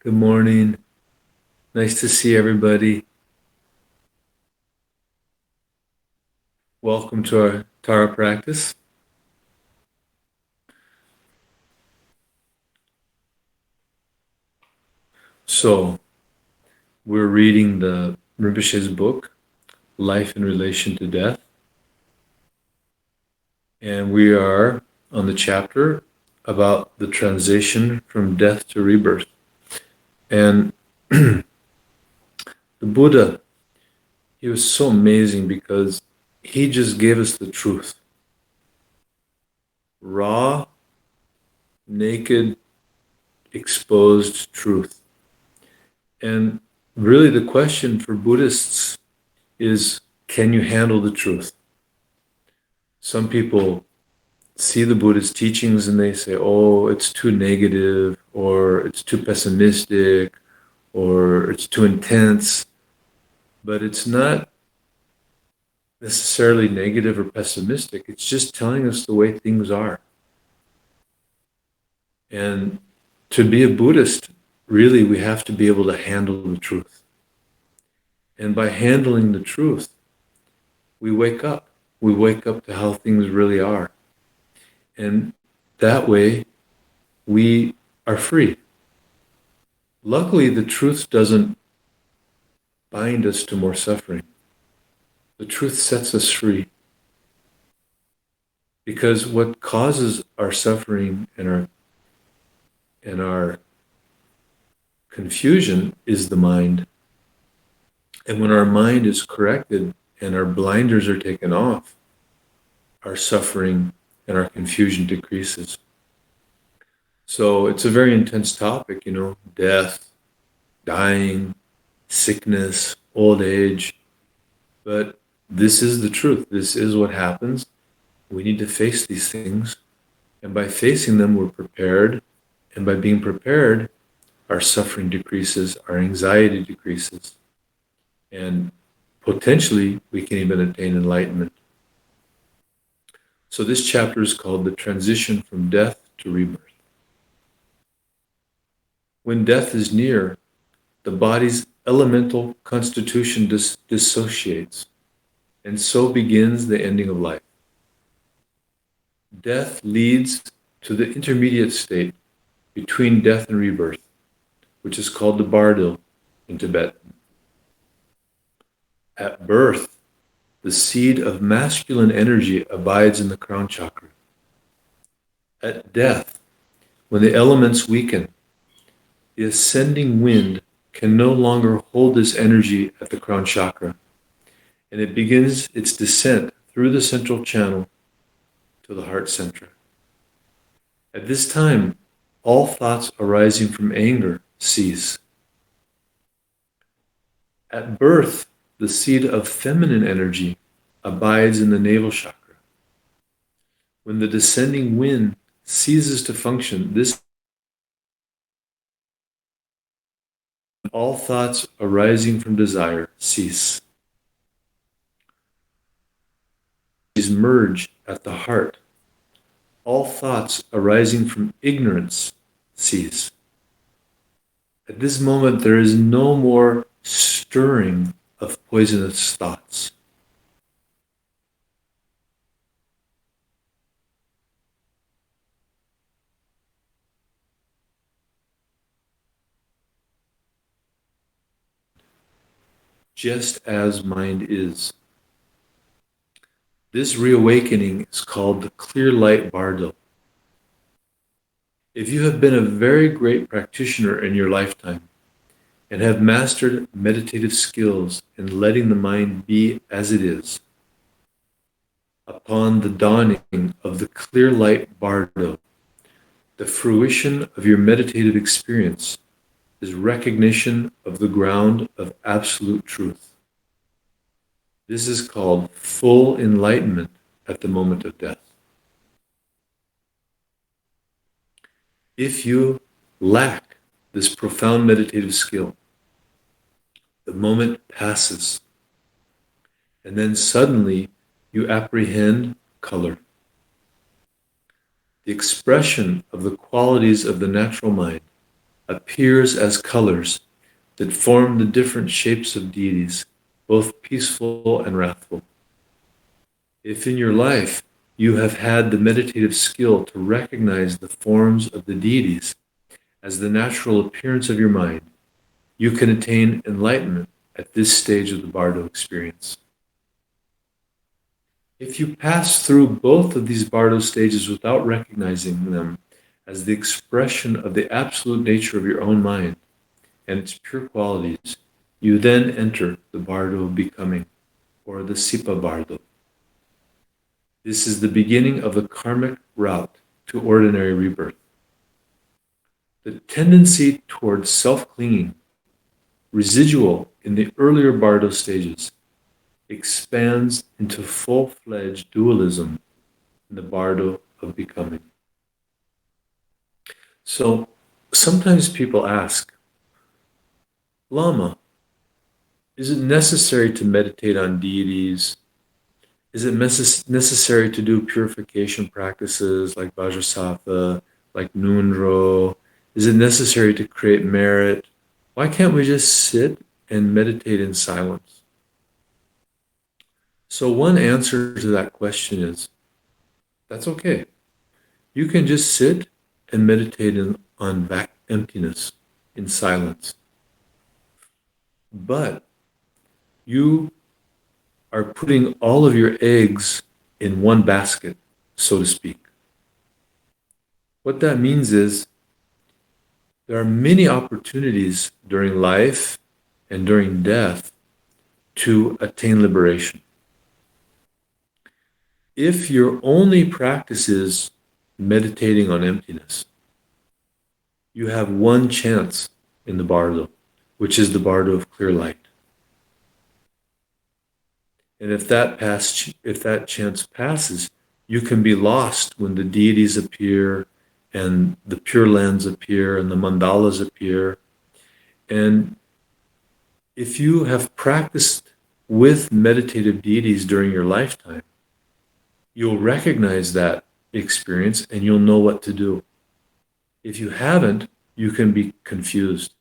Good morning. Nice to see everybody. Welcome to our Tara practice. So, we're reading the Rinpoche's book, Life in Relation to Death. And we are on the chapter about the transition from death to rebirth. And the Buddha, he was so amazing because he just gave us the truth. Raw, naked, exposed truth. And really the question for Buddhists is, can you handle the truth? Some people see the Buddhist teachings and they say, oh, it's too negative, or it's too pessimistic, or it's too intense. But it's not necessarily negative or pessimistic. It's just telling us the way things are. And to be a Buddhist, really, we have to be able to handle the truth. And by handling the truth, we wake up. We wake up to how things really are. And that way, we are free. Luckily, the truth doesn't bind us to more suffering. The truth sets us free. Because what causes our suffering and our confusion is the mind. And when our mind is corrected and our blinders are taken off, our suffering and our confusion decreases. So it's a very intense topic, death, dying, sickness, old age. But this is the truth. This is what happens. We need to face these things. And by facing them, we're prepared. And by being prepared, our suffering decreases, our anxiety decreases. And potentially, we can even attain enlightenment. So this chapter is called The Transition from Death to Rebirth. When death is near, the body's elemental constitution dissociates, and so begins the ending of life. Death leads to the intermediate state between death and rebirth, which is called the Bardil in Tibet. At birth, the seed of masculine energy abides in the crown chakra. At death, when the elements weaken, the ascending wind can no longer hold this energy at the crown chakra, and it begins its descent through the central channel to the heart center. At this time, all thoughts arising from anger cease. At birth, the seed of feminine energy abides in the navel chakra. When the descending wind ceases to function, all thoughts arising from desire cease. These merge at the heart. All thoughts arising from ignorance cease. At this moment, there is no more stirring of poisonous thoughts. Just as mind is. This reawakening is called the clear light Bardil. If you have been a very great practitioner in your lifetime and have mastered meditative skills in letting the mind be as it is, upon the dawning of the clear light Bardil, the fruition of your meditative experience is recognition of the ground of absolute truth. This is called full enlightenment at the moment of death. If you lack this profound meditative skill, the moment passes, and then suddenly you apprehend color. The expression of the qualities of the natural mind appears as colors that form the different shapes of deities, both peaceful and wrathful. If in your life you have had the meditative skill to recognize the forms of the deities as the natural appearance of your mind, you can attain enlightenment at this stage of the Bardo experience. If you pass through both of these Bardo stages without recognizing them as the expression of the absolute nature of your own mind and its pure qualities, you then enter the Bardo of becoming, or the Sipa Bardo. This is the beginning of the karmic route to ordinary rebirth. The tendency towards self-clinging, residual in the earlier Bardo stages, expands into full-fledged dualism in the Bardo of becoming. So sometimes people ask, Lama, is it necessary to meditate on deities? Is it necessary to do purification practices like Vajrasattva, like Nunro? Is it necessary to create merit? Why can't we just sit and meditate in silence? So one answer to that question is, that's okay. You can just sit and meditate on emptiness, in silence. But you are putting all of your eggs in one basket, so to speak. What that means is there are many opportunities during life and during death to attain liberation. If your only practice is meditating on emptiness, you have one chance in the Bardo, which is the Bardo of clear light. And if that chance passes, you can be lost when the deities appear and the Pure Lands appear and the mandalas appear. And if you have practiced with meditative deities during your lifetime, you'll recognize that experience and you'll know what to do. If you haven't, you can be confused.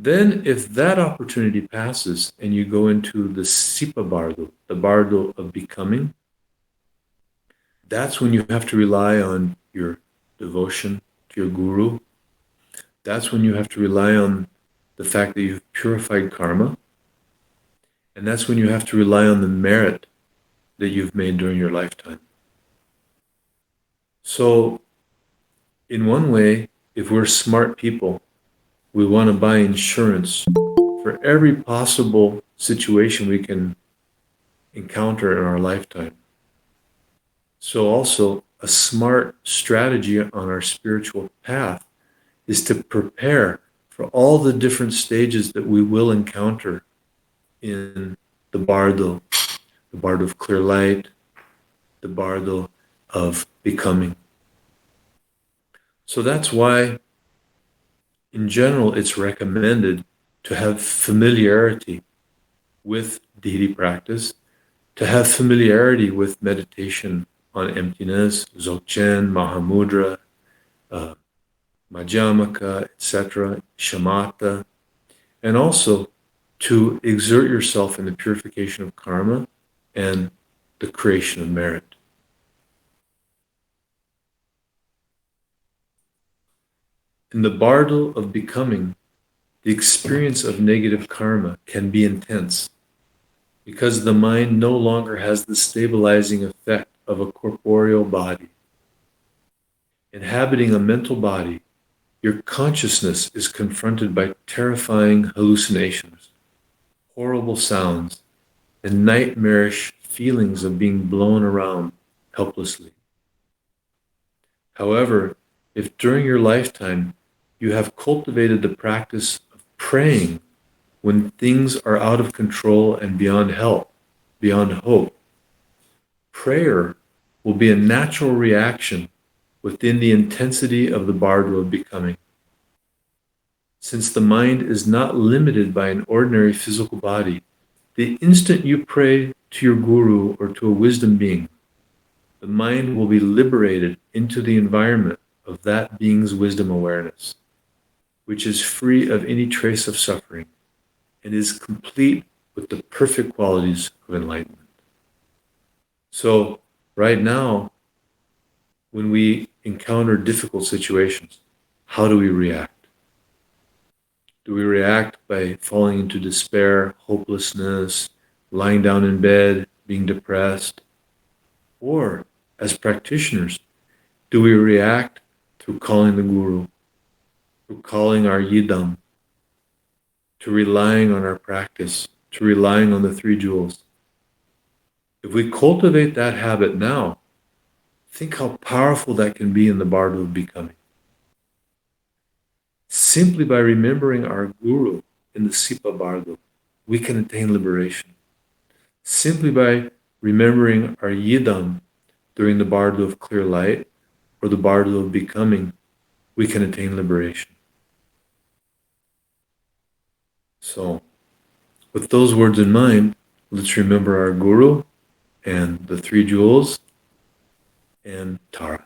Then if that opportunity passes and you go into the Sipa Bardo, the Bardo of becoming, that's when you have to rely on your devotion to your guru. That's when you have to rely on the fact that you've purified karma. And that's when you have to rely on the merit that you've made during your lifetime. So, in one way, if we're smart people, we want to buy insurance for every possible situation we can encounter in our lifetime. So also, a smart strategy on our spiritual path is to prepare for all the different stages that we will encounter in the Bardo of clear light, the Bardo of becoming. So that's why, in general, it's recommended to have familiarity with deity practice, to have familiarity with meditation on emptiness, Dzogchen, Mahamudra, Madhyamaka, etc., Shamatha, and also to exert yourself in the purification of karma and the creation of merit. In the Bardo of becoming, the experience of negative karma can be intense because the mind no longer has the stabilizing effect of a corporeal body. Inhabiting a mental body, your consciousness is confronted by terrifying hallucinations, horrible sounds, and nightmarish feelings of being blown around helplessly. However, if during your lifetime you have cultivated the practice of praying when things are out of control and beyond help, beyond hope, prayer will be a natural reaction within the intensity of the Bardo of becoming. Since the mind is not limited by an ordinary physical body, the instant you pray to your guru or to a wisdom being, the mind will be liberated into the environment of that being's wisdom awareness, which is free of any trace of suffering and is complete with the perfect qualities of enlightenment. So, right now, when we encounter difficult situations, how do we react? Do we react by falling into despair, hopelessness, lying down in bed, being depressed? Or, as practitioners, do we react through calling the Guru, through calling our Yidam, to relying on our practice, to relying on the three jewels? If we cultivate that habit now, think how powerful that can be in the bardo of becoming. Simply by remembering our Guru in the Sipa bardo, we can attain liberation. Simply by remembering our Yidam during the bardo of clear light or the bardo of becoming, we can attain liberation. So, with those words in mind, let's remember our Guru and the three jewels and Tara.